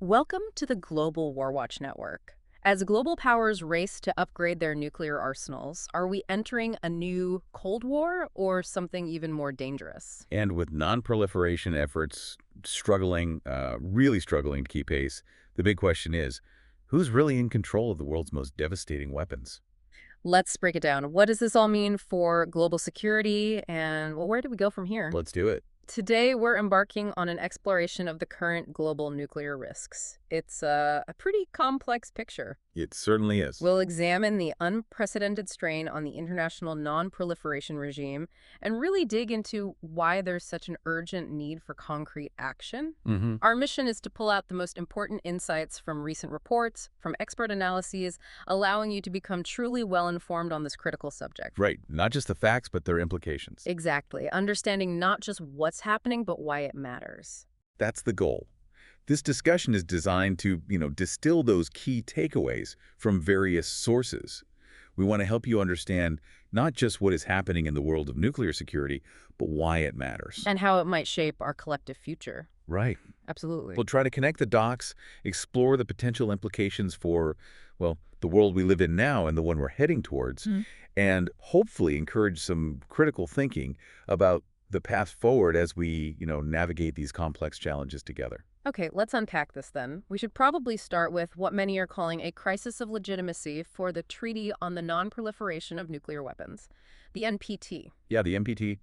Welcome to the global Warwatch network. As global powers race to upgrade their nuclear arsenals, are we entering a new Cold War or something even more dangerous? And with non-proliferation efforts struggling, really struggling to keep pace, the big question is, who's really in control of the world's most devastating weapons? Let's break it down. What does this all mean for global security and where do we go from here? Let's do it. Today, we're embarking on an exploration of the current global nuclear risks. It's a pretty complex picture. It certainly is. We'll examine the unprecedented strain on the international non-proliferation regime and really dig into why there's such an urgent need for concrete action. hmm Our mission is to pull out the most important insights from recent reports, from expert analyses, allowing you to become truly well-informed on this critical subject. Right. Not just the facts, but their implications. Exactly. Understanding not just what's happening, but why it matters. That's the goal. This discussion is designed to, distill those key takeaways from various sources. We want to help you understand not just what is happening in the world of nuclear security, but why it matters. And how it might shape our collective future. Right. Absolutely. We'll try to connect the dots, explore the potential implications for, well, the world we live in now and the one we're heading towards, and hopefully encourage some critical thinking about the path forward as we, navigate these complex challenges together. Okay, let's unpack this then. We should probably start with what many are calling a crisis of legitimacy for the Treaty on the Non-Proliferation of Nuclear Weapons, the NPT. Yeah, the NPT,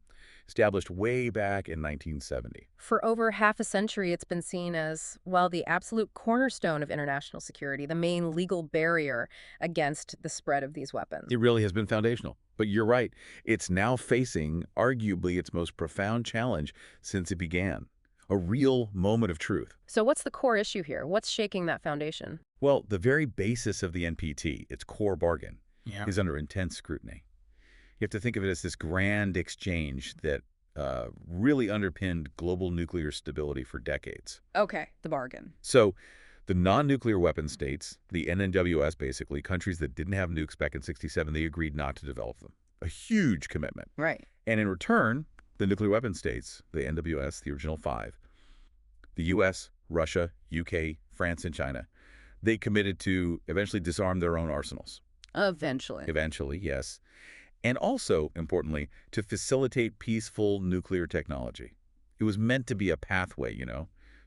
established way back in 1970. For over half a century, it's been seen as, well, the absolute cornerstone of international security, the main legal barrier against the spread of these weapons. It really has been foundational. But you're right, it's now facing arguably its most profound challenge since it began. A real moment of truth. So what's the core issue here? What's shaking that foundation? Well, the very basis of the NPT, its core bargain, Yeah. is under intense scrutiny. You have to think of it as this grand exchange that really underpinned global nuclear stability for decades. Okay, the bargain. So the non-nuclear weapon states, the NNWS basically, countries that didn't have nukes back in '67, they agreed not to develop them. A huge commitment. Right. And in return, the nuclear weapon states, the NWS, the original five, the U.S., Russia, UK, France, and China, they committed to eventually disarm their own arsenals. Eventually. Eventually, yes. And also, importantly, to facilitate peaceful nuclear technology. It was meant to be a pathway,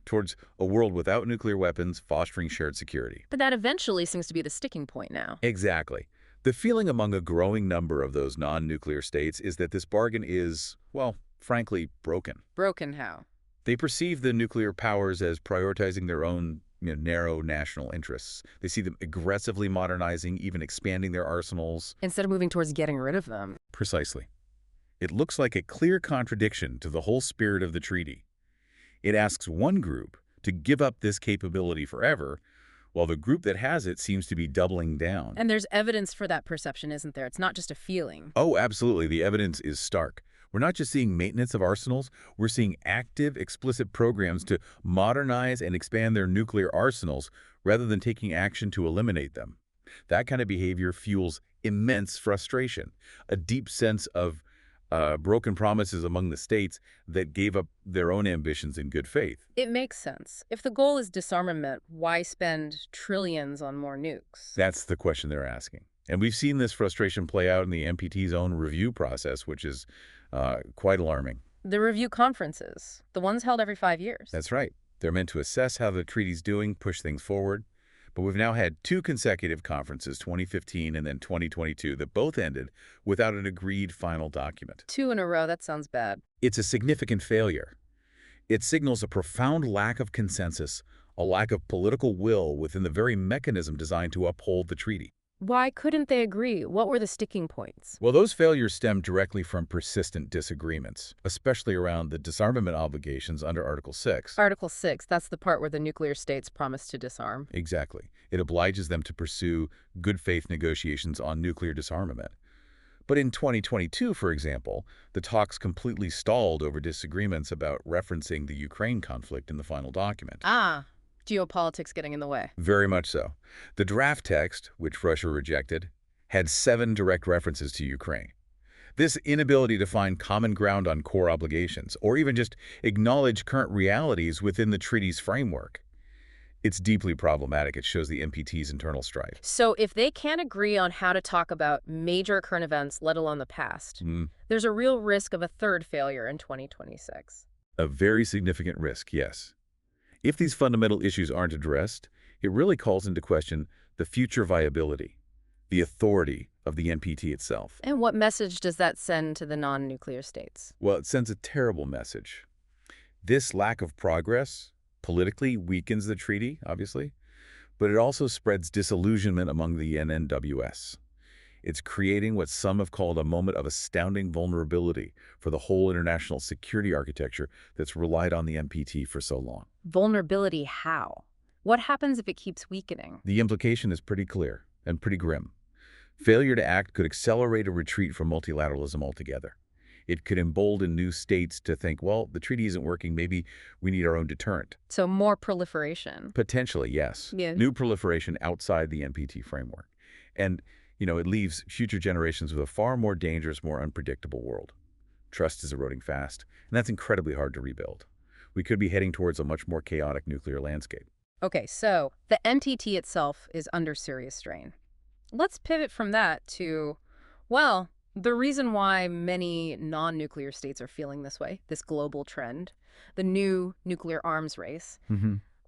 towards a world without nuclear weapons, fostering shared security. But that eventually seems to be the sticking point now. Exactly. The feeling among a growing number of those non-nuclear states is that this bargain is, well, frankly, broken. Broken how? They perceive the nuclear powers as prioritizing their own narrow national interests. They see them aggressively modernizing, even expanding their arsenals. Instead of moving towards getting rid of them. Precisely. It looks like a clear contradiction to the whole spirit of the treaty. It asks one group to give up this capability forever, while the group that has it seems to be doubling down. And there's evidence for that perception, isn't there? It's not just a feeling. Oh, absolutely. The evidence is stark. We're not just seeing maintenance of arsenals, we're seeing active, explicit programs to modernize and expand their nuclear arsenals rather than taking action to eliminate them. That kind of behavior fuels immense frustration, a deep sense of broken promises among the states that gave up their own ambitions in good faith. It makes sense. If the goal is disarmament, why spend trillions on more nukes? That's the question they're asking. And we've seen this frustration play out in the NPT's own review process, which is quite alarming. The review conferences, the ones held every 5 years. That's right. They're meant to assess how the treaty's doing, push things forward. But we've now had two consecutive conferences, 2015 and then 2022, that both ended without an agreed final document. 2 in a row, that sounds bad. It's a significant failure. It signals a profound lack of consensus, a lack of political will within the very mechanism designed to uphold the treaty. Why couldn't they agree? What were the sticking points? Well, those failures stem directly from persistent disagreements, especially around the disarmament obligations under Article 6. Article 6, that's the part where the nuclear states promise to disarm. Exactly. It obliges them to pursue good faith negotiations on nuclear disarmament. But in 2022, for example, the talks completely stalled over disagreements about referencing the Ukraine conflict in the final document. Ah, geopolitics getting in the way. Very much so. The draft text, which Russia rejected, had 7 direct references to Ukraine. This inability to find common ground on core obligations, or even just acknowledge current realities within the treaty's framework, It's deeply problematic. It shows the NPT's internal strife. So if they can't agree on how to talk about major current events, let alone the past, Mm, there's a real risk of a third failure in 2026. a very significant risk, yes. If these fundamental issues aren't addressed, it really calls into question the future viability, the authority of the NPT itself. And what message does that send to the non-nuclear states? Well, it sends a terrible message. This lack of progress politically weakens the treaty, obviously, but it also spreads disillusionment among the NNWS. It's creating what some have called a moment of astounding vulnerability for the whole international security architecture that's relied on the NPT for so long. Vulnerability how? What happens if it keeps weakening? The implication is pretty clear and pretty grim. Failure to act could accelerate a retreat from multilateralism altogether. It could embolden new states to think, well, the treaty isn't working, maybe we need our own deterrent. So more proliferation. Potentially, yes. Yeah. New proliferation outside the NPT framework. And, it leaves future generations with a far more dangerous, more unpredictable world. Trust is eroding fast, and that's incredibly hard to rebuild. We could be heading towards a much more chaotic nuclear landscape. Okay, so the NTT itself is under serious strain. Let's pivot from that to, well, the reason why many non-nuclear states are feeling this way, this global trend, the new nuclear arms race.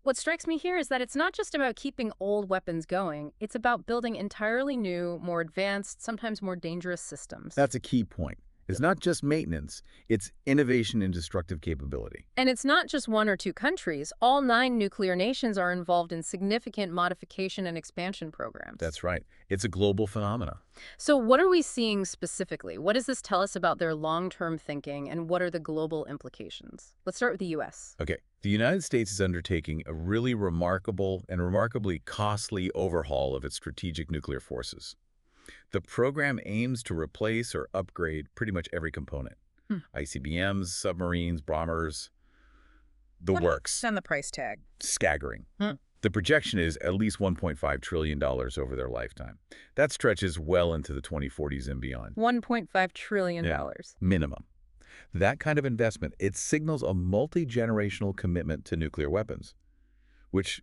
What strikes me here is that it's not just about keeping old weapons going, it's about building entirely new, more advanced, sometimes more dangerous systems. That's a key point. It's not just maintenance, it's innovation and destructive capability. And it's not just one or two countries. All 9 nuclear nations are involved in significant modification and expansion programs. That's right. It's a global phenomena. So what are we seeing specifically? What does this tell us about their long-term thinking, and what are the global implications? Let's start with the U.S. Okay. The United States is undertaking a really remarkable and remarkably costly overhaul of its strategic nuclear forces. The program aims to replace or upgrade pretty much every component. ICBMs, submarines, bombers, the works. And the price tag. Staggering. The projection is at least $1.5 trillion over their lifetime. That stretches well into the 2040s and beyond. $1.5 trillion. Minimum. That kind of investment, it signals a multi-generational commitment to nuclear weapons, which,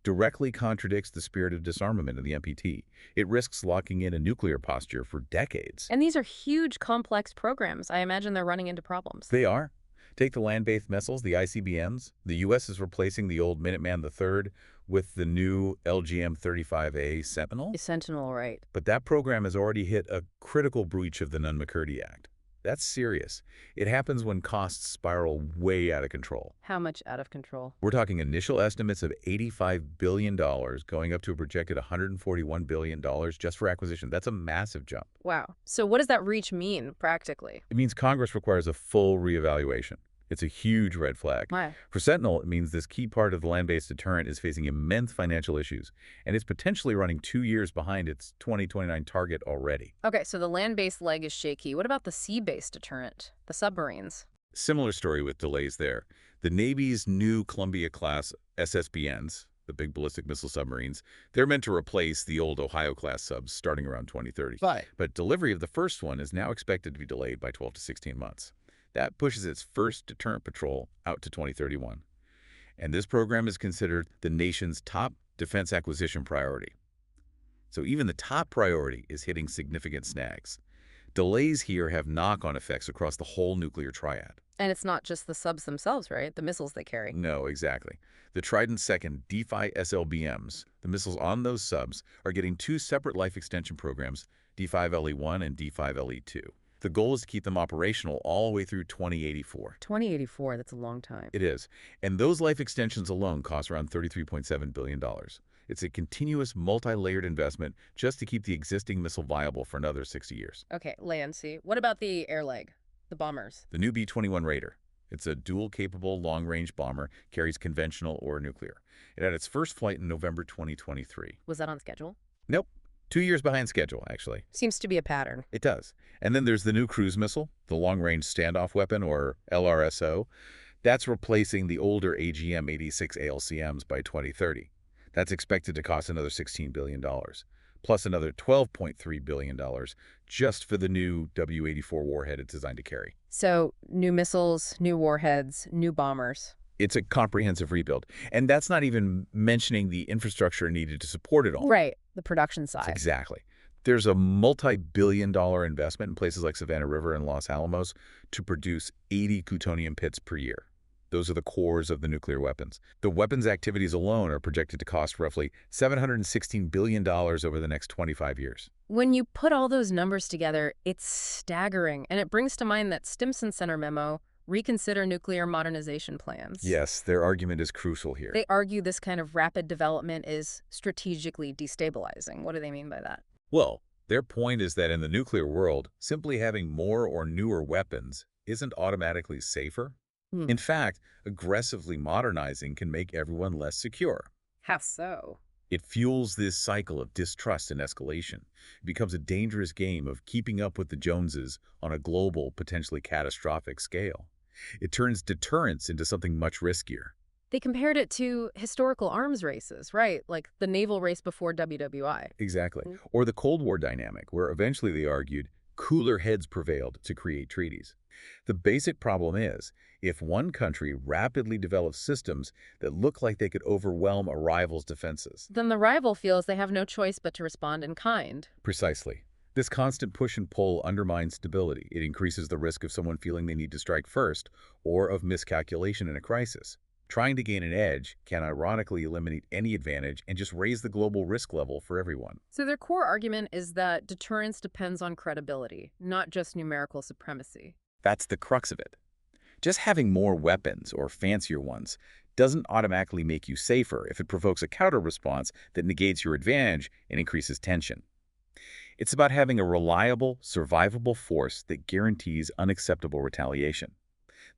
directly contradicts the spirit of disarmament of the NPT. It risks locking in a nuclear posture for decades. And these are huge, complex programs. I imagine they're running into problems. They are. Take the land-based missiles, the ICBMs. The U.S. is replacing the old Minuteman III with the new LGM-35A Sentinel. Sentinel, right. But that program has already hit a critical breach of the Nunn-McCurdy Act. That's serious. It happens when costs spiral way out of control. How much out of control? We're talking initial estimates of $85 billion going up to a projected $141 billion just for acquisition. That's a massive jump. Wow. So what does that reach mean practically? It means Congress requires a full reevaluation. It's a huge red flag. Why? For Sentinel, it means this key part of the land-based deterrent is facing immense financial issues, and it's potentially running 2 years behind its 2029 target already. Okay, so the land-based leg is shaky. What about the sea-based deterrent, the submarines? Similar story with delays there. The Navy's new Columbia-class SSBNs, the big ballistic missile submarines, they're meant to replace the old Ohio-class subs starting around 2030. Right. But delivery of the first one is now expected to be delayed by 12 to 16 months. That pushes its first deterrent patrol out to 2031. And this program is considered the nation's top defense acquisition priority. So even the top priority is hitting significant snags. Delays here have knock-on effects across the whole nuclear triad. And it's not just the subs themselves, right? The missiles they carry. No, exactly. The Trident II D-5 SLBMs, the missiles on those subs, are getting 2 separate life extension programs, D5LE1 and D5LE2. The goal is to keep them operational all the way through 2084. 2084, that's a long time. It is. And those life extensions alone cost around $33.7 billion. It's a continuous, multi-layered investment just to keep the existing missile viable for another 60 years. Okay, land, sea. What about the air leg, the bombers? The new B-21 Raider. It's a dual-capable long-range bomber, carries conventional or nuclear. It had its first flight in November 2023. Was that on schedule? Nope. 2 years behind schedule, actually. Seems to be a pattern. It does. And then there's the new cruise missile, the long-range standoff weapon, or LRSO. That's replacing the older AGM-86 ALCMs by 2030. That's expected to cost another $16 billion, plus another $12.3 billion just for the new W-84 warhead it's designed to carry. So, new missiles, new warheads, new bombers. It's a comprehensive rebuild. And that's not even mentioning the infrastructure needed to support it all. Right, the production side. Exactly. There's a multi-billion-dollar investment in places like Savannah River and Los Alamos to produce 80 plutonium pits per year. Those are the cores of the nuclear weapons. The weapons activities alone are projected to cost roughly $716 billion over the next 25 years. When you put all those numbers together, it's staggering. And it brings to mind that Stimson Center memo, Reconsider Nuclear Modernization Plans. Yes, their argument is crucial here. They argue this kind of rapid development is strategically destabilizing. What do they mean by that? Well, their point is that in the nuclear world, simply having more or newer weapons isn't automatically safer. In fact, aggressively modernizing can make everyone less secure. How so? It fuels this cycle of distrust and escalation. It becomes a dangerous game of keeping up with the Joneses on a global, potentially catastrophic scale. It turns deterrence into something much riskier. They compared it to historical arms races, right? Like the naval race before WWI. Exactly. Or the Cold War dynamic, where eventually they argued cooler heads prevailed to create treaties. The basic problem is, if one country rapidly develops systems that look like they could overwhelm a rival's defenses. Then the rival feels they have no choice but to respond in kind. Precisely. This constant push and pull undermines stability. It increases the risk of someone feeling they need to strike first, or of miscalculation in a crisis. Trying to gain an edge can ironically eliminate any advantage and just raise the global risk level for everyone. So their core argument is that deterrence depends on credibility, not just numerical supremacy. That's the crux of it. Just having more weapons, or fancier ones, doesn't automatically make you safer if it provokes a counter-response that negates your advantage and increases tension. It's about having a reliable, survivable force that guarantees unacceptable retaliation.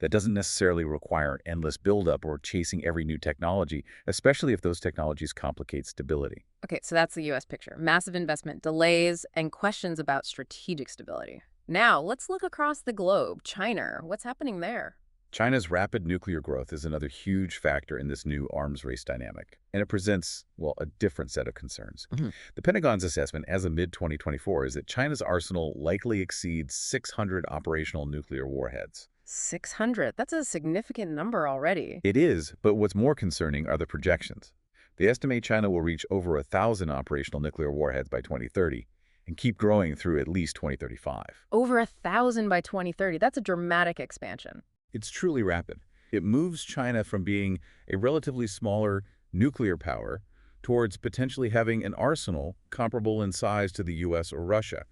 That doesn't necessarily require endless buildup or chasing every new technology, especially if those technologies complicate stability. Okay, so that's the U.S. picture. Massive investment, delays, and questions about strategic stability. Now, let's look across the globe. China, what's happening there? China's rapid nuclear growth is another huge factor in this new arms race dynamic, and it presents, well, a different set of concerns. The Pentagon's assessment as of mid-2024 is that China's arsenal likely exceeds 600 operational nuclear warheads. 600. That's a significant number already. It is, but what's more concerning are the projections. They estimate China will reach over 1,000 operational nuclear warheads by 2030 and keep growing through at least 2035. Over 1,000 by 2030. That's a dramatic expansion. It's truly rapid. It moves China from being a relatively smaller nuclear power towards potentially having an arsenal comparable in size to the US or Russia.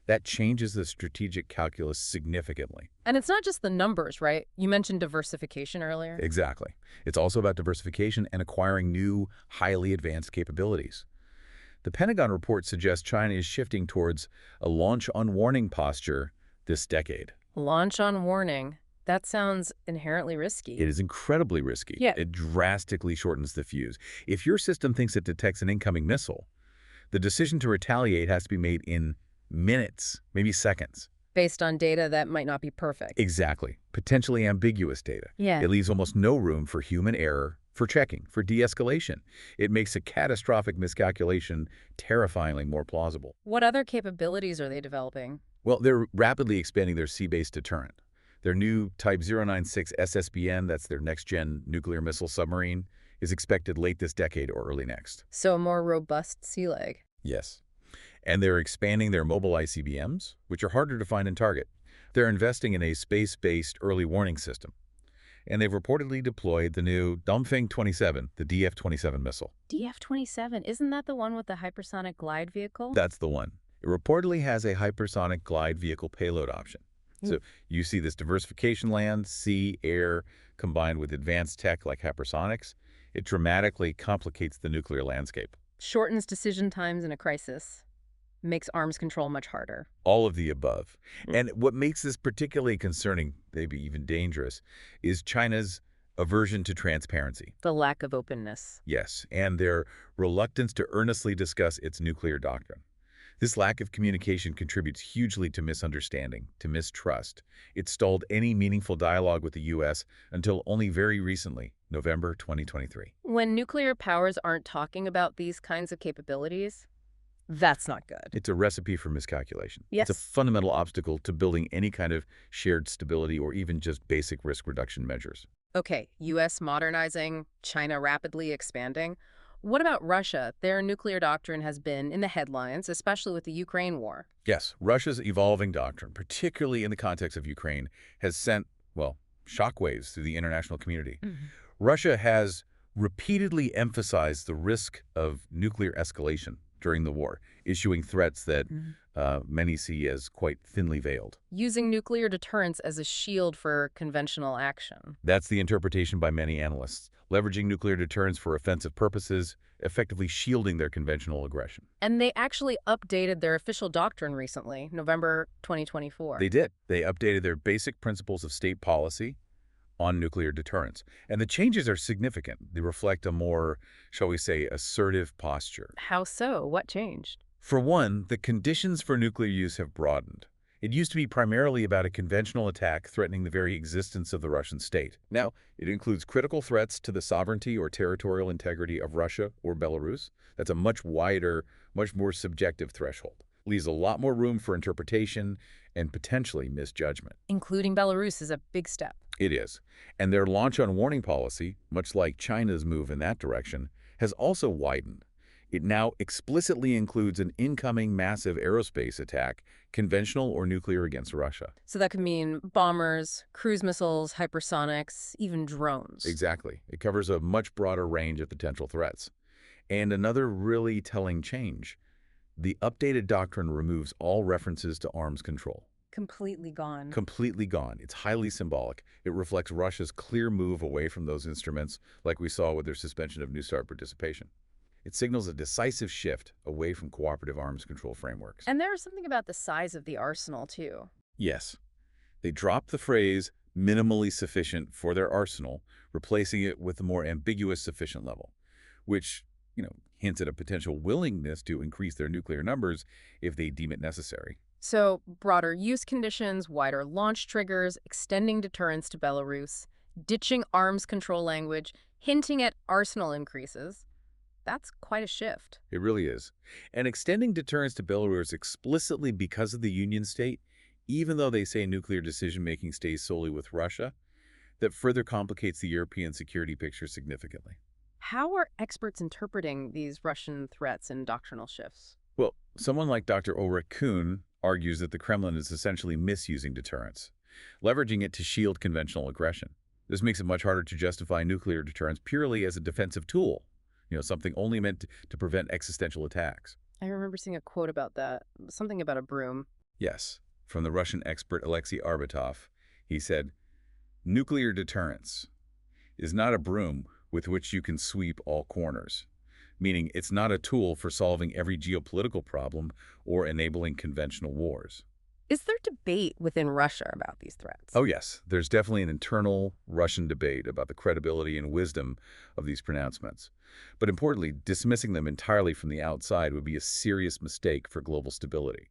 That changes the strategic calculus significantly. And it's not just the numbers, right? You mentioned diversification earlier. Exactly. It's also about diversification and acquiring new, highly advanced capabilities. The Pentagon report suggests China is shifting towards a launch-on-warning posture this decade. Launch on warning. That sounds inherently risky. It is incredibly risky. Yeah. It drastically shortens the fuse. If your system thinks it detects an incoming missile, the decision to retaliate has to be made in minutes, maybe seconds. Based on data that might not be perfect. Exactly. Potentially ambiguous data. Yeah. It leaves almost no room for human error, for checking, for de-escalation. It makes a catastrophic miscalculation terrifyingly more plausible. What other capabilities are they developing? Well, they're rapidly expanding their sea-based deterrent. Their new Type 096 SSBN, that's their next-gen nuclear missile submarine, is expected late this decade or early next. So a more robust sea leg. Yes. And they're expanding their mobile ICBMs, which are harder to find and target. They're investing in a space-based early warning system. And they've reportedly deployed the new Dongfeng 27, the DF-27 missile. DF-27, isn't that the one with the hypersonic glide vehicle? That's the one. It reportedly has a hypersonic glide vehicle payload option. So you see this diversification land, sea, air, combined with advanced tech like hypersonics. It dramatically complicates the nuclear landscape. Shortens decision times in a crisis. Makes arms control much harder. All of the above. And what makes this particularly concerning, maybe even dangerous, is China's aversion to transparency. The lack of openness. Yes, and their reluctance to earnestly discuss its nuclear doctrine. This lack of communication contributes hugely to misunderstanding, to mistrust. It stalled any meaningful dialogue with the U.S. until only very recently, November 2023. When nuclear powers aren't talking about these kinds of capabilities, that's not good. It's a recipe for miscalculation. Yes. It's a fundamental obstacle to building any kind of shared stability or even just basic risk reduction measures. Okay, U.S. modernizing, China rapidly expanding. What about Russia? Their nuclear doctrine has been in the headlines, especially with the Ukraine war. Yes, Russia's evolving doctrine, particularly in the context of Ukraine, has sent, well, shockwaves through the international community. Mhm. Russia has repeatedly emphasized the risk of nuclear escalation during the war, issuing threats that Mhm. many see as quite thinly veiled. Using nuclear deterrence as a shield for conventional action. That's the interpretation by many analysts, leveraging nuclear deterrence for offensive purposes, effectively shielding their conventional aggression. And they actually updated their official doctrine recently, November 2024. They did. They updated their basic principles of state policy on nuclear deterrence. And the changes are significant. They reflect a more, shall we say, assertive posture. How so? What changed? For one, the conditions for nuclear use have broadened. It used to be primarily about a conventional attack threatening the very existence of the Russian state. Now, it includes critical threats to the sovereignty or territorial integrity of Russia or Belarus. That's a much wider, much more subjective threshold. Leaves a lot more room for interpretation and potentially misjudgment. Including Belarus is a big step. It is. And their launch on warning policy, much like China's move in that direction, has also widened. It now explicitly includes an incoming massive aerospace attack, conventional or nuclear, against Russia. So that could mean bombers, cruise missiles, hypersonics, even drones. Exactly. It covers a much broader range of potential threats. And another really telling change, the updated doctrine removes all references to arms control. Completely gone. Completely gone. It's highly symbolic. It reflects Russia's clear move away from those instruments, like we saw with their suspension of New START participation. It signals a decisive shift away from cooperative arms control frameworks. And there was something about the size of the arsenal, too. Yes, they dropped the phrase minimally sufficient for their arsenal, replacing it with the more ambiguous sufficient level, which, hints at a potential willingness to increase their nuclear numbers if they deem it necessary. So, broader use conditions, wider launch triggers, extending deterrence to Belarus, ditching arms control language, hinting at arsenal increases. That's quite a shift. It really is. And extending deterrence to Belarus explicitly because of the Union state, even though they say nuclear decision-making stays solely with Russia, that further complicates the European security picture significantly. How are experts interpreting these Russian threats and doctrinal shifts? Well, someone like Dr. Ulrich Kuhn argues that the Kremlin is essentially misusing deterrence, leveraging it to shield conventional aggression. This makes it much harder to justify nuclear deterrence purely as a defensive tool, something only meant to prevent existential attacks. I remember seeing a quote about that, something about a broom. Yes, from the Russian expert Alexei Arbatov. He said, "Nuclear deterrence is not a broom with which you can sweep all corners," meaning it's not a tool for solving every geopolitical problem or enabling conventional wars. Is there debate within Russia about these threats? Oh yes, there's definitely an internal Russian debate about the credibility and wisdom of these pronouncements. But importantly, dismissing them entirely from the outside would be a serious mistake for global stability.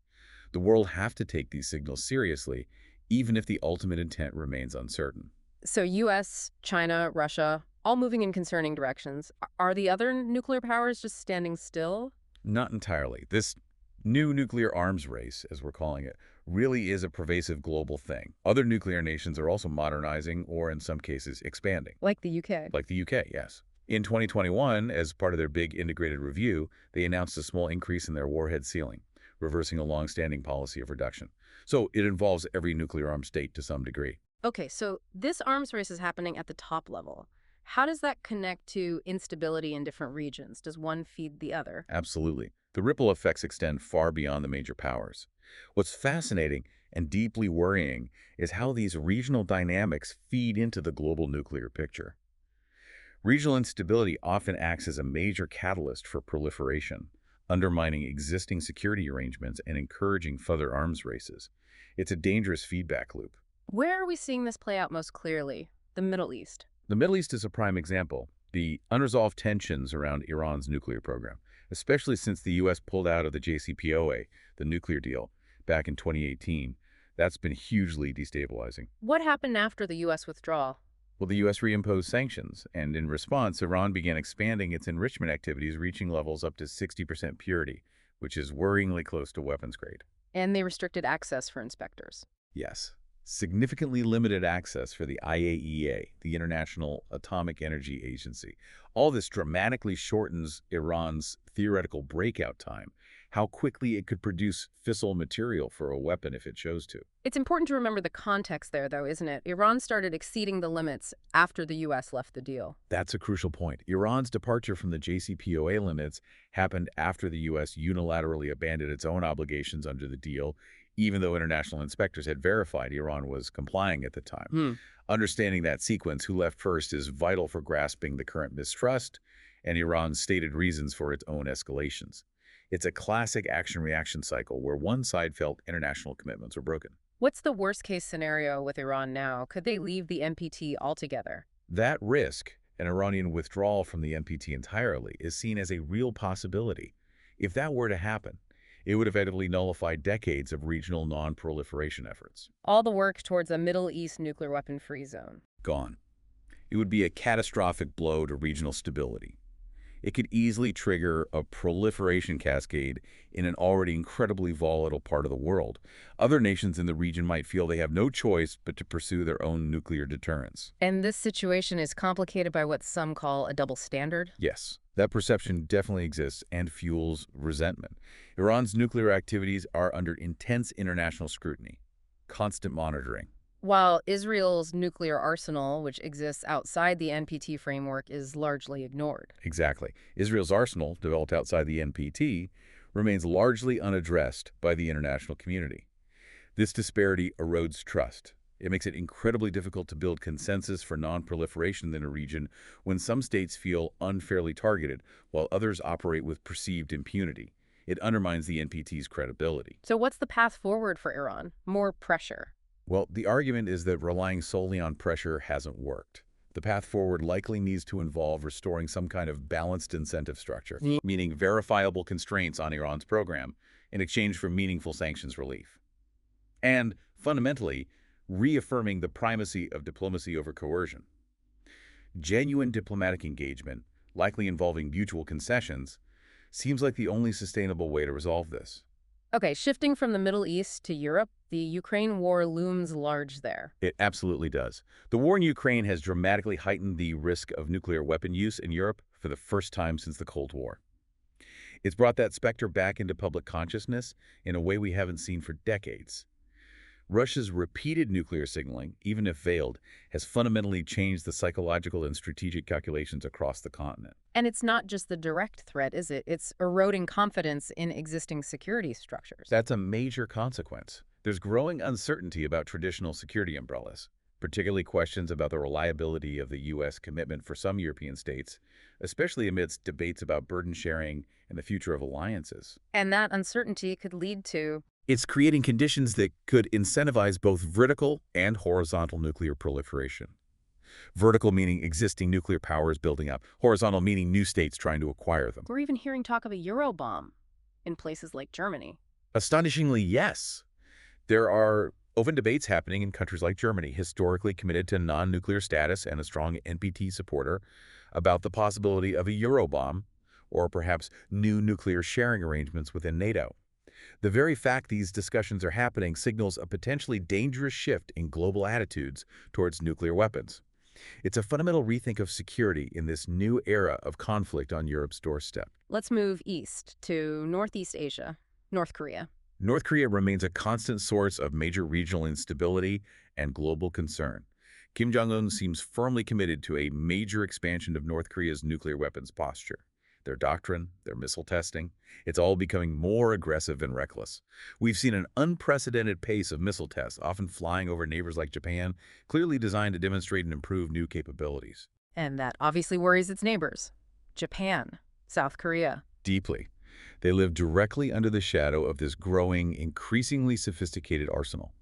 The world have to take these signals seriously, even if the ultimate intent remains uncertain. So US, China, Russia, all moving in concerning directions. Are the other nuclear powers just standing still? Not entirely. This new nuclear arms race, as we're calling it, really is a pervasive global thing. Other nuclear nations are also modernizing or, in some cases, expanding. Like the UK. Like the UK, yes. In 2021, as part of their big integrated review, they announced a small increase in their warhead ceiling, reversing a long-standing policy of reduction. So it involves every nuclear armed state to some degree. Okay, so this arms race is happening at the top level. How does that connect to instability in different regions? Does one feed the other? Absolutely. The ripple effects extend far beyond the major powers. What's fascinating and deeply worrying is how these regional dynamics feed into the global nuclear picture. Regional instability often acts as a major catalyst for proliferation, undermining existing security arrangements and encouraging further arms races. It's a dangerous feedback loop. Where are we seeing this play out most clearly? The Middle East. The Middle East is a prime example. The unresolved tensions around Iran's nuclear program, especially since the U.S. pulled out of the JCPOA, the nuclear deal, back in 2018, that's been hugely destabilizing. What happened after the U.S. withdrawal? Well, the U.S. reimposed sanctions, and in response, Iran began expanding its enrichment activities, reaching levels up to 60% purity, which is worryingly close to weapons grade. And they restricted access for inspectors. Yes. significantly limited access for the IAEA, the International Atomic Energy Agency. All this dramatically shortens Iran's theoretical breakout time, how quickly it could produce fissile material for a weapon if it chose to. It's important to remember the context there, though, isn't it? Iran started exceeding the limits after the U.S. left the deal. That's a crucial point. Iran's departure from the JCPOA limits happened after the U.S. unilaterally abandoned its own obligations under the deal, even though international inspectors had verified Iran was complying at the time. Understanding that sequence, who left first, is vital for grasping the current mistrust and Iran's stated reasons for its own escalations. It's a classic action-reaction cycle where one side felt international commitments were broken. What's the worst-case scenario with Iran now? Could they leave the NPT altogether? That risk, an Iranian withdrawal from the NPT entirely, is seen as a real possibility. If that were to happen, it would effectively nullify decades of regional non-proliferation efforts. All the work towards a Middle East nuclear weapon-free zone. Gone. It would be a catastrophic blow to regional stability. It could easily trigger a proliferation cascade in an already incredibly volatile part of the world. Other nations in the region might feel they have no choice but to pursue their own nuclear deterrence. And this situation is complicated by what some call a double standard? Yes, that perception definitely exists and fuels resentment. Iran's nuclear activities are under intense international scrutiny, constant monitoring. While Israel's nuclear arsenal, which exists outside the NPT framework, is largely ignored. Exactly. Israel's arsenal, developed outside the NPT, remains largely unaddressed by the international community. This disparity erodes trust. It makes it incredibly difficult to build consensus for non-proliferation in a region when some states feel unfairly targeted, while others operate with perceived impunity. It undermines the NPT's credibility. So what's the path forward for Iran? More pressure. Well, the argument is that relying solely on pressure hasn't worked. The path forward likely needs to involve restoring some kind of balanced incentive structure, meaning verifiable constraints on Iran's program in exchange for meaningful sanctions relief. And, fundamentally, reaffirming the primacy of diplomacy over coercion. Genuine diplomatic engagement, likely involving mutual concessions, seems like the only sustainable way to resolve this. Okay, shifting from the Middle East to Europe, the Ukraine war looms large there. It absolutely does. The war in Ukraine has dramatically heightened the risk of nuclear weapon use in Europe for the first time since the Cold War. It's brought that specter back into public consciousness in a way we haven't seen for decades. Russia's repeated nuclear signaling, even if veiled, has fundamentally changed the psychological and strategic calculations across the continent. And it's not just the direct threat, is it? It's eroding confidence in existing security structures. That's a major consequence. There's growing uncertainty about traditional security umbrellas, particularly questions about the reliability of the U.S. commitment for some European states, especially amidst debates about burden sharing and the future of alliances. And that uncertainty could lead to... It's creating conditions that could incentivize both vertical and horizontal nuclear proliferation. Vertical meaning existing nuclear powers building up, horizontal meaning new states trying to acquire them. We're even hearing talk of a Eurobomb in places like Germany. Astonishingly, yes. There are open debates happening in countries like Germany, historically committed to non-nuclear status and a strong NPT supporter, about the possibility of a Eurobomb, or perhaps new nuclear sharing arrangements within NATO. The very fact these discussions are happening signals a potentially dangerous shift in global attitudes towards nuclear weapons. It's a fundamental rethink of security in this new era of conflict on Europe's doorstep. Let's move east to Northeast Asia, North Korea. North Korea remains a constant source of major regional instability and global concern. Kim Jong-un seems firmly committed to a major expansion of North Korea's nuclear weapons posture. Their doctrine, their missile testing, it's all becoming more aggressive and reckless. We've seen an unprecedented pace of missile tests, often flying over neighbors like Japan, clearly designed to demonstrate and improve new capabilities. And that obviously worries its neighbors. Japan, South Korea. Deeply. They live directly under the shadow of this growing, increasingly sophisticated arsenal.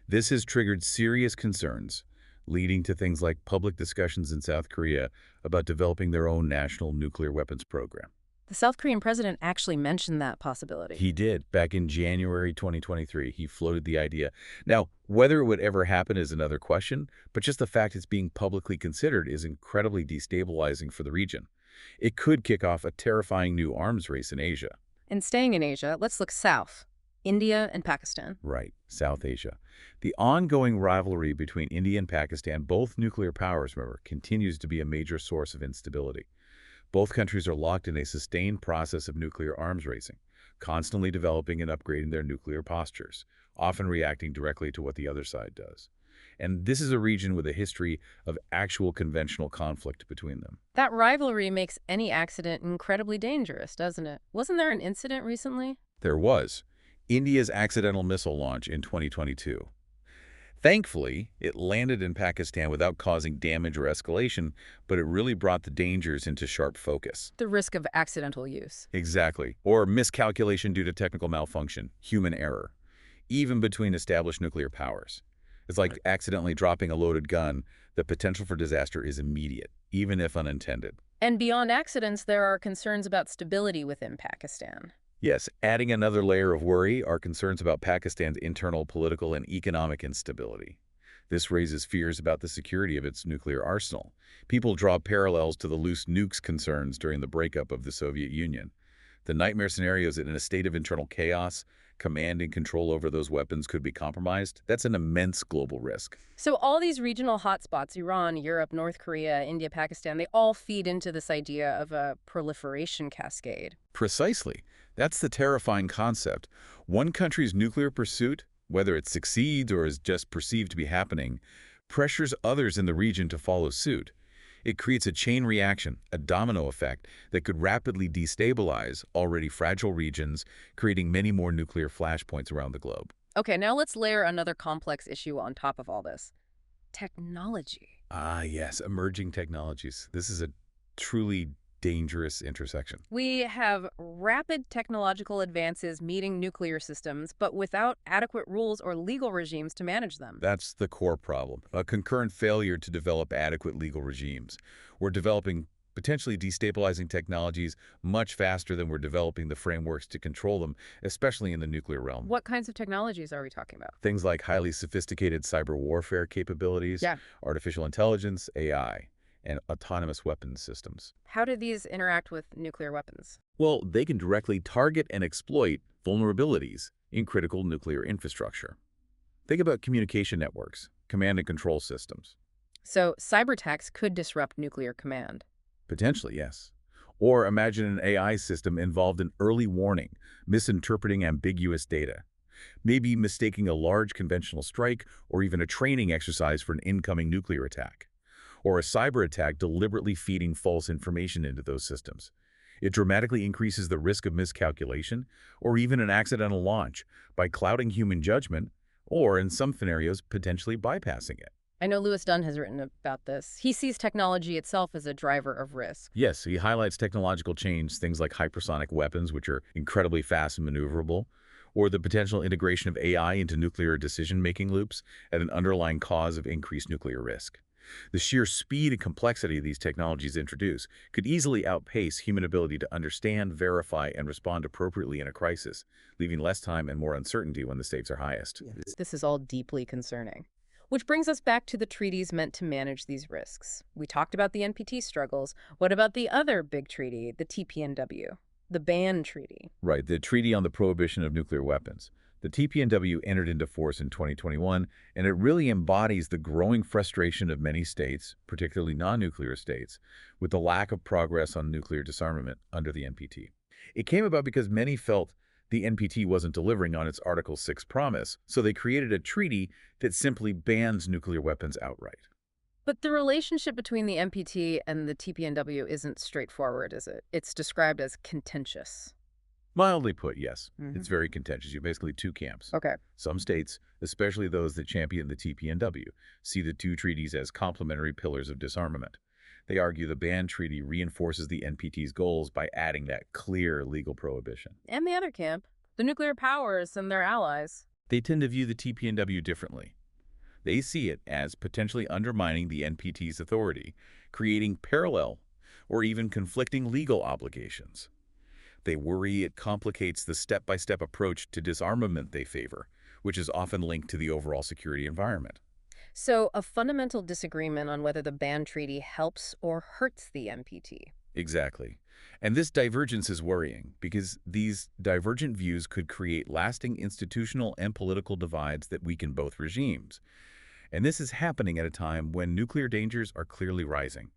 This has triggered serious concerns, leading to things like public discussions in South Korea about developing their own national nuclear weapons program. The South Korean president actually mentioned that possibility. He did. Back in January 2023, he floated the idea. Now, whether it would ever happen is another question, but just the fact it's being publicly considered is incredibly destabilizing for the region. It could kick off a terrifying new arms race in Asia. And staying in Asia, let's look south. India and Pakistan. Right, South Asia. The ongoing rivalry between India and Pakistan, both nuclear powers, remember, continues to be a major source of instability. Both countries are locked in a sustained process of nuclear arms racing, constantly developing and upgrading their nuclear postures, often reacting directly to what the other side does. And this is a region with a history of actual conventional conflict between them. That rivalry makes any accident incredibly dangerous, doesn't it? Wasn't there an incident recently? There was India's accidental missile launch in 2022. Thankfully, it landed in Pakistan without causing damage or escalation, but it really brought the dangers into sharp focus. The risk of accidental use. Exactly. Or miscalculation due to technical malfunction, human error, even between established nuclear powers. It's like accidentally dropping a loaded gun. The potential for disaster is immediate, even if unintended. And beyond accidents, there are concerns about stability within Pakistan. Yes, adding another layer of worry are concerns about Pakistan's internal political and economic instability. This raises fears about the security of its nuclear arsenal. People draw parallels to the loose nukes concerns during the breakup of the Soviet Union. The nightmare scenarios that in a state of internal chaos, command and control over those weapons could be compromised. That's an immense global risk. So all these regional hotspots, Iran, Europe, North Korea, India, Pakistan, they all feed into this idea of a proliferation cascade. Precisely. That's the terrifying concept. One country's nuclear pursuit, whether it succeeds or is just perceived to be happening, pressures others in the region to follow suit. It creates a chain reaction, a domino effect, that could rapidly destabilize already fragile regions, creating many more nuclear flashpoints around the globe. Okay, now let's layer another complex issue on top of all this. Technology. Ah, yes, emerging technologies. This is a truly dangerous intersection. We have rapid technological advances meeting nuclear systems, but without adequate rules or legal regimes to manage them. That's the core problem, a concurrent failure to develop adequate legal regimes. We're developing potentially destabilizing technologies much faster than we're developing the frameworks to control them, especially in the nuclear realm. What kinds of technologies are we talking about? Things like highly sophisticated cyber warfare capabilities, Yeah. artificial intelligence, AI, and autonomous weapons systems. How do these interact with nuclear weapons? Well, they can directly target and exploit vulnerabilities in critical nuclear infrastructure. Think about communication networks, command and control systems. So cyber attacks could disrupt nuclear command. Potentially, yes. Or imagine an AI system involved in early warning, misinterpreting ambiguous data. Maybe mistaking a large conventional strike or even a training exercise for an incoming nuclear attack. Or a cyber attack deliberately feeding false information into those systems. It dramatically increases the risk of miscalculation or even an accidental launch by clouding human judgment or, in some scenarios, potentially bypassing it. I know Lewis Dunn has written about this. He sees technology itself as a driver of risk. Yes, he highlights technological change, things like hypersonic weapons, which are incredibly fast and maneuverable, or the potential integration of AI into nuclear decision-making loops as an underlying cause of increased nuclear risk. The sheer speed and complexity these technologies introduce could easily outpace human ability to understand, verify, and respond appropriately in a crisis, leaving less time and more uncertainty when the stakes are highest. This is all deeply concerning. Which brings us back to the treaties meant to manage these risks. We talked about the NPT struggles. What about the other big treaty, the TPNW, the ban treaty? Right, the Treaty on the Prohibition of Nuclear Weapons. The TPNW entered into force in 2021, and it really embodies the growing frustration of many states, particularly non-nuclear states, with the lack of progress on nuclear disarmament under the NPT. It came about because many felt the NPT wasn't delivering on its Article 6 promise, so they created a treaty that simply bans nuclear weapons outright. But the relationship between the NPT and the TPNW isn't straightforward, is it? It's described as contentious. Mildly put, yes. It's very contentious. You're basically two camps. Okay. Some states, especially those that champion the TPNW, see the two treaties as complementary pillars of disarmament. They argue the ban treaty reinforces the NPT's goals by adding that clear legal prohibition. And the other camp, the nuclear powers and their allies. They tend to view the TPNW differently. They see it as potentially undermining the NPT's authority, creating parallel or even conflicting legal obligations. They worry it complicates the step-by-step approach to disarmament they favor, which is often linked to the overall security environment. So a fundamental disagreement on whether the ban treaty helps or hurts the NPT. Exactly. And this divergence is worrying because these divergent views could create lasting institutional and political divides that weaken both regimes. And this is happening at a time when nuclear dangers are clearly rising.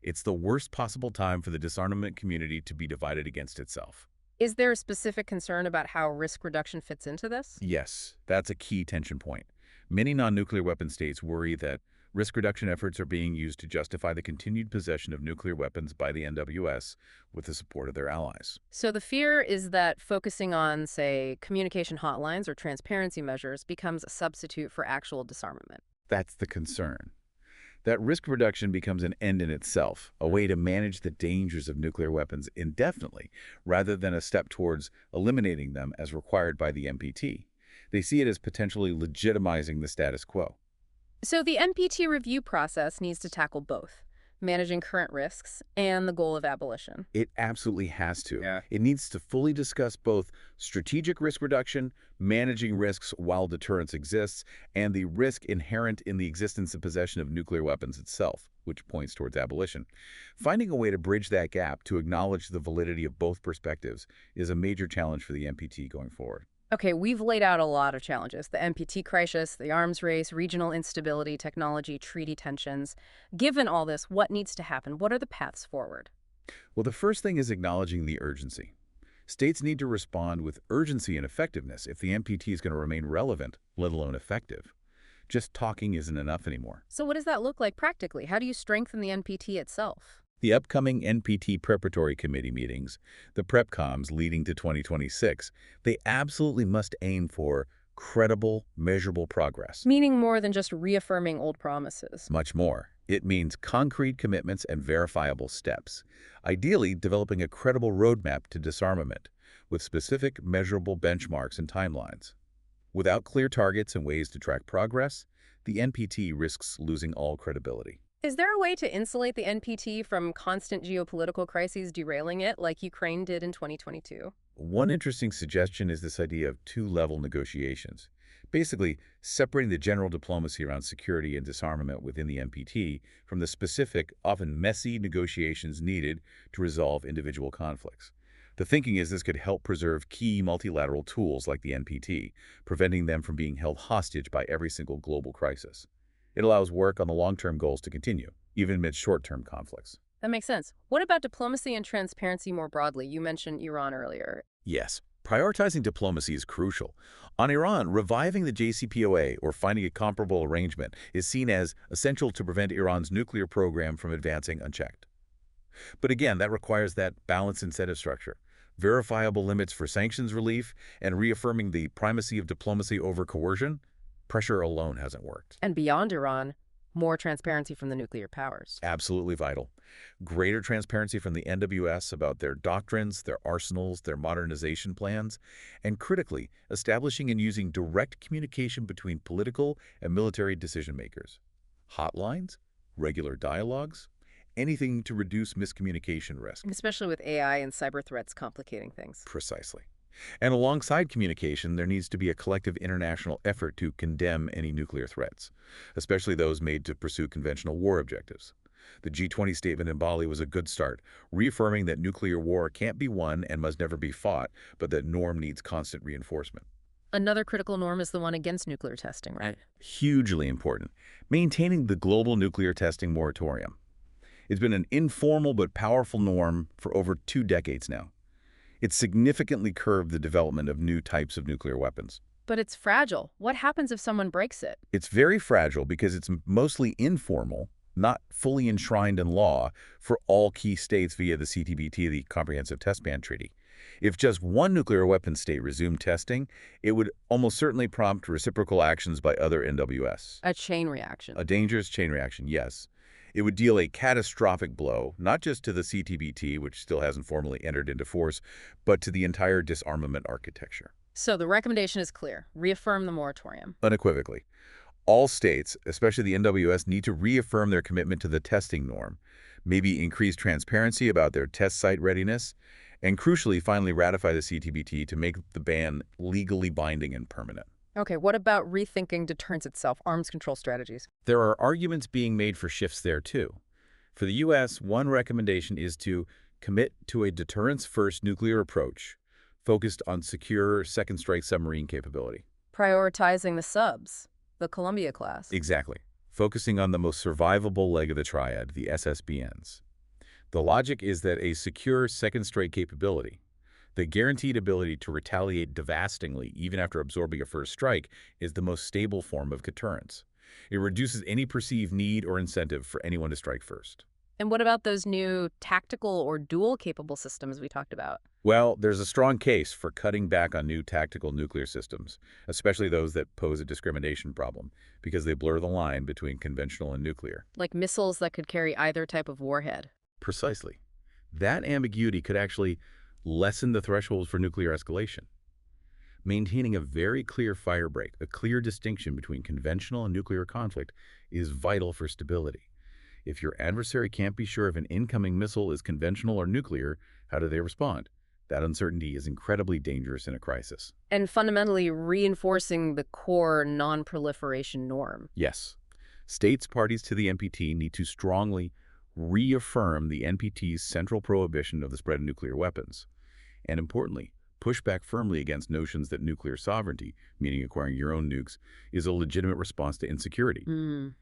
It's the worst possible time for the disarmament community to be divided against itself. Is there a specific concern about how risk reduction fits into this? Yes, that's a key tension point. Many non-nuclear weapon states worry that risk reduction efforts are being used to justify the continued possession of nuclear weapons by the NWS with the support of their allies. So the fear is that focusing on, say, communication hotlines or transparency measures becomes a substitute for actual disarmament. That's the concern. That risk reduction becomes an end in itself, a way to manage the dangers of nuclear weapons indefinitely, rather than a step towards eliminating them as required by the NPT. They see it as potentially legitimizing the status quo. So the NPT review process needs to tackle both, managing current risks and the goal of abolition. It absolutely has to. Yeah. It needs to fully discuss both strategic risk reduction, managing risks while deterrence exists, and the risk inherent in the existence and possession of nuclear weapons itself, which points towards abolition. Finding a way to bridge that gap to acknowledge the validity of both perspectives is a major challenge for the NPT going forward. Okay, we've laid out a lot of challenges. The NPT crisis, the arms race, regional instability, technology, treaty tensions. Given all this, what needs to happen? What are the paths forward? Well, the first thing is acknowledging the urgency. States need to respond with urgency and effectiveness if the NPT is going to remain relevant, let alone effective. Just talking isn't enough anymore. So what does that look like practically? How do you strengthen the NPT itself? The upcoming NPT Preparatory Committee meetings, the PrepComs leading to 2026, they absolutely must aim for credible, measurable progress. Meaning more than just reaffirming old promises. Much more. It means concrete commitments and verifiable steps. Ideally, developing a credible roadmap to disarmament with specific, measurable benchmarks and timelines. Without clear targets and ways to track progress, the NPT risks losing all credibility. Is there a way to insulate the NPT from constant geopolitical crises derailing it, like Ukraine did in 2022? One interesting suggestion is this idea of two-level negotiations. Basically, separating the general diplomacy around security and disarmament within the NPT from the specific, often messy negotiations needed to resolve individual conflicts. The thinking is this could help preserve key multilateral tools like the NPT, preventing them from being held hostage by every single global crisis. It allows work on the long-term goals to continue, even amid short-term conflicts. That makes sense. What about diplomacy and transparency more broadly? You mentioned Iran earlier. Yes, prioritizing diplomacy is crucial. On Iran, reviving the JCPOA or finding a comparable arrangement is seen as essential to prevent Iran's nuclear program from advancing unchecked. But again, that requires that balanced incentive structure, verifiable limits for sanctions relief, and reaffirming the primacy of diplomacy over coercion. Pressure alone hasn't worked. And beyond Iran, more transparency from the nuclear powers. Absolutely vital. Greater transparency from the NWS about their doctrines, their arsenals, their modernization plans, and critically, establishing and using direct communication between political and military decision-makers. Hotlines, regular dialogues, anything to reduce miscommunication risk. Especially with AI and cyber threats complicating things. Precisely. And alongside communication, there needs to be a collective international effort to condemn any nuclear threats, especially those made to pursue conventional war objectives. The G20 statement in Bali was a good start, reaffirming that nuclear war can't be won and must never be fought, but that norm needs constant reinforcement. Another critical norm is the one against nuclear testing, right? Hugely important. Maintaining the global nuclear testing moratorium. It's been an informal but powerful norm for over 2 decades now. It's significantly curbed the development of new types of nuclear weapons. But it's fragile. What happens if someone breaks it? It's very fragile because it's mostly informal, not fully enshrined in law for all key states via the CTBT, the Comprehensive Test Ban Treaty. If just one nuclear weapon state resumed testing, it would almost certainly prompt reciprocal actions by other NWS. A chain reaction. A dangerous chain reaction, yes. It would deal a catastrophic blow, not just to the CTBT, which still hasn't formally entered into force, but to the entire disarmament architecture. So the recommendation is clear. Reaffirm the moratorium. Unequivocally. All states, especially the NWS, need to reaffirm their commitment to the testing norm, maybe increase transparency about their test site readiness, and crucially, finally ratify the CTBT to make the ban legally binding and permanent. Okay, what about rethinking deterrence itself, arms control strategies? There are arguments being made for shifts there, too. For the U.S., one recommendation is to Commit to a deterrence-first nuclear approach focused on secure second-strike submarine capability. Prioritizing the subs, the Columbia class. Exactly. Focusing on the most survivable leg of the triad, the SSBNs. The logic is that a secure second-strike capability, the guaranteed ability to retaliate devastatingly even after absorbing a first strike, is the most stable form of deterrence. It reduces any perceived need or incentive for anyone to strike first. And what about those new tactical or dual-capable systems we talked about? Well, there's a strong case for cutting back on new tactical nuclear systems, especially those that pose a discrimination problem, because they blur the line between conventional and nuclear. Like missiles that could carry either type of warhead. Precisely. That ambiguity could actually lessen the thresholds for nuclear escalation. Maintaining a very clear firebreak, a clear distinction between conventional and nuclear conflict, is vital for stability. If your adversary can't be sure if an incoming missile is conventional or nuclear, how do they respond? That uncertainty is incredibly dangerous in a crisis. And fundamentally reinforcing the core non-proliferation norm. Yes. States parties to the NPT need to strongly reaffirm the NPT's central prohibition of the spread of nuclear weapons. And importantly, push back firmly against notions that nuclear sovereignty, meaning acquiring your own nukes, is a legitimate response to insecurity.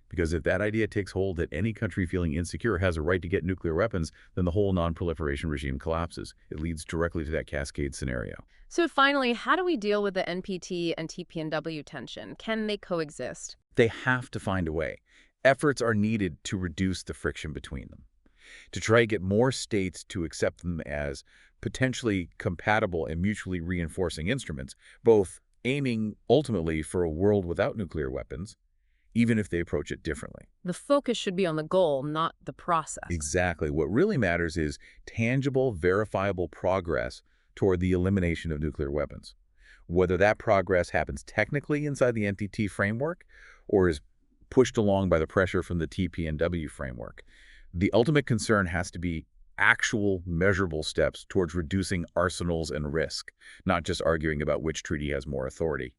Because if that idea takes hold that any country feeling insecure has a right to get nuclear weapons, then the whole non-proliferation regime collapses. It leads directly to that cascade scenario. So finally, how do we deal with the NPT and TPNW tension? Can they coexist? They have to find a way. Efforts are needed to reduce the friction between them, to try to get more states to accept them as potentially compatible and mutually reinforcing instruments, both aiming ultimately for a world without nuclear weapons, even if they approach it differently. The focus should be on the goal, not the process. Exactly. What really matters is tangible, verifiable progress toward the elimination of nuclear weapons. Whether that progress happens technically inside the NPT framework or is pushed along by the pressure from the TPNW framework, the ultimate concern has to be actual measurable steps towards reducing arsenals and risk, not just arguing about which treaty has more authority.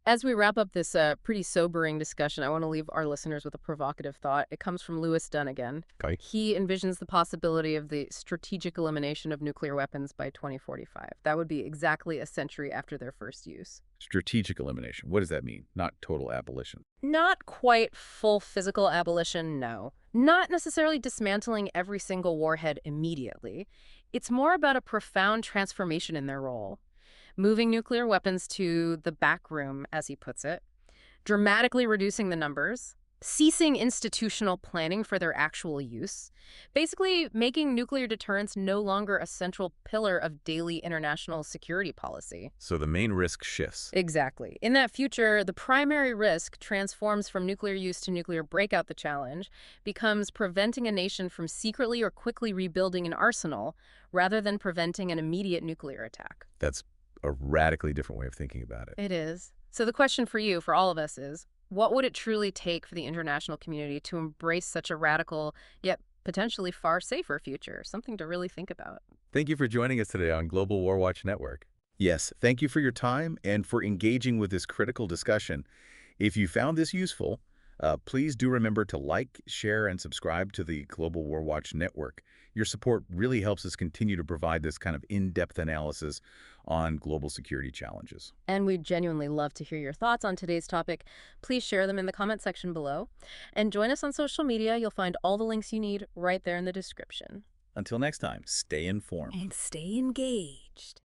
As we wrap up this pretty sobering discussion, I want to leave our listeners with a provocative thought. It comes from Lewis Dunn again. Okay. He envisions the possibility of the strategic elimination of nuclear weapons by 2045. That would be exactly a century after their first use. Strategic elimination. What does that mean? Not total abolition. Not quite full physical abolition, no. Not necessarily dismantling every single warhead immediately. It's more about a profound transformation in their role. Moving nuclear weapons to the back room, as he puts it, dramatically reducing the numbers, ceasing institutional planning for their actual use, basically making nuclear deterrence no longer a central pillar of daily international security policy. So the main risk shifts. Exactly. In that future, the primary risk transforms from nuclear use to nuclear breakout. The challenge becomes preventing a nation from secretly or quickly rebuilding an arsenal rather than preventing an immediate nuclear attack. That's a radically different way of thinking about it. It is. So the question for you, for all of us, is what would it truly take for the international community to embrace such a radical, yet potentially far safer future? Something to really think about. Thank you for joining us today on Global Warwatch Network. Yes, thank you for your time and for engaging with this critical discussion. If you found this useful, please do remember to like, share, and subscribe to the Global Warwatch Network. Your support really helps us continue to provide this kind of in-depth analysis on global security challenges. And we'd genuinely love to hear your thoughts on today's topic. Please share them in the comment section below. And join us on social media. You'll find all the links you need right there in the description. Until next time, stay informed. And stay engaged.